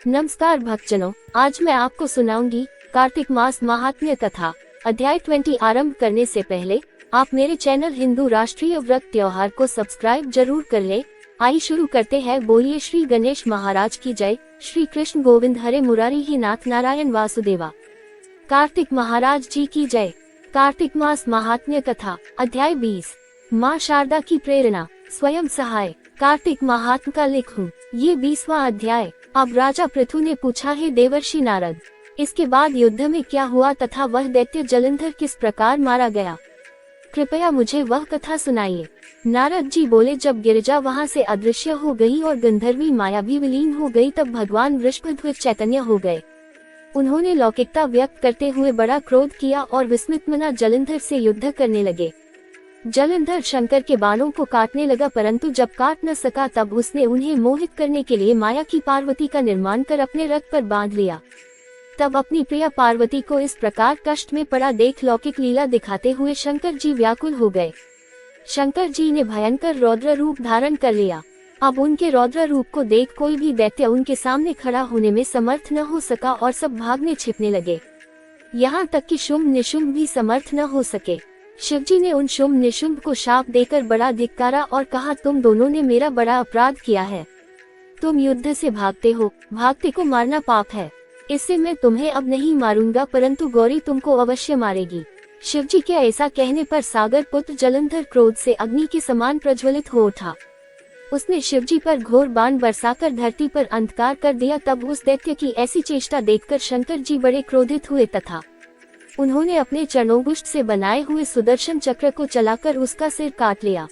नमस्कार भक्तजनों, आज मैं आपको सुनाऊंगी कार्तिक मास महात्म्य कथा अध्याय 20। आरंभ करने से पहले आप मेरे चैनल हिंदू राष्ट्रीय व्रत त्योहार को सब्सक्राइब जरूर कर ले। आइए शुरू करते हैं। बोलिए श्री गणेश महाराज की जय। श्री कृष्ण गोविंद हरे मुरारी ही नाथ नारायण वासुदेवा। कार्तिक महाराज जी की जय। कार्तिक मास महात्म्य कथा अध्याय 20। माँ शारदा की प्रेरणा स्वयं सहाय। कार्तिक महात्म का लिखूं ये 20वां अध्याय। अब राजा पृथु ने पूछा, हे देवर्षि नारद, इसके बाद युद्ध में क्या हुआ तथा वह दैत्य जलंधर किस प्रकार मारा गया? कृपया मुझे वह कथा सुनाइए। नारद जी बोले, जब गिरिजा वहां से अदृश्य हो गई और गंधर्वी माया भी विलीन हो गई, तब भगवान वृषभध्वज चैतन्य हो गए। उन्होंने लौकिकता व्यक्त करते हुए बड़ा क्रोध किया और विस्मितमना जलंधर से युद्ध करने लगे। जलंधर शंकर के बाणों को काटने लगा, परंतु जब काट न सका तब उसने उन्हें मोहित करने के लिए माया की पार्वती का निर्माण कर अपने रथ पर बांध लिया। तब अपनी प्रिय पार्वती को इस प्रकार कष्ट में पड़ा देख लौकिक लीला दिखाते हुए शंकर जी व्याकुल हो गए। शंकर जी ने भयंकर रौद्र रूप धारण कर लिया। अब उनके रौद्र रूप को देख कोई भी दैत्य उनके सामने खड़ा होने में समर्थ न हो सका और सब भागने छिपने लगे। यहाँ तक कि शुंभ निशुंभ भी समर्थ न हो सके। शिवजी ने उन शुंभ निशुंभ को शाप देकर बड़ा धिक्कारा और कहा, तुम दोनों ने मेरा बड़ा अपराध किया है। तुम युद्ध से भागते हो, भागते को मारना पाप है। इससे मैं तुम्हें अब नहीं मारूंगा, परंतु गौरी तुमको अवश्य मारेगी। शिवजी के ऐसा कहने पर सागर पुत्र जलंधर क्रोध से अग्नि के समान प्रज्वलित हो उठा। उसने शिवजी पर घोर बाण बरसाकर धरती पर अंधकार कर दिया। तब उस दैत्य की ऐसी चेष्टा देखकर शंकर जी बड़े क्रोधित हुए तथा उन्होंने अपने चरणोगुष्ठ से बनाए हुए सुदर्शन चक्र को चलाकर उसका सिर काट लिया।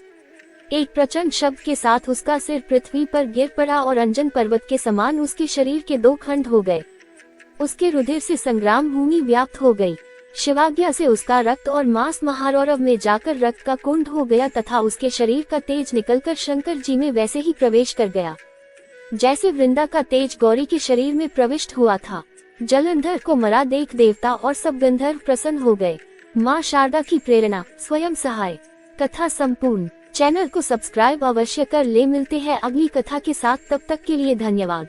एक प्रचंड शब्द के साथ उसका सिर पृथ्वी पर गिर पड़ा और अंजन पर्वत के समान उसके शरीर के 2 खंड हो गए। उसके रुधिर से संग्राम भूमि व्याप्त हो गई। शिवाज्ञा से उसका रक्त और मांस महारौरव में जाकर रक्त का कुंड हो गया तथा उसके शरीर का तेज निकलकर शंकर जी में वैसे ही प्रवेश कर गया जैसे वृंदा का तेज गौरी के शरीर में प्रविष्ट हुआ था। जलंधर को मरा देख देवता और सब गंधर्व प्रसन्न हो गए। माँ शारदा की प्रेरणा स्वयं सहाय। कथा संपूर्ण। चैनल को सब्सक्राइब अवश्य कर ले। मिलते हैं अगली कथा के साथ, तब तक के लिए धन्यवाद।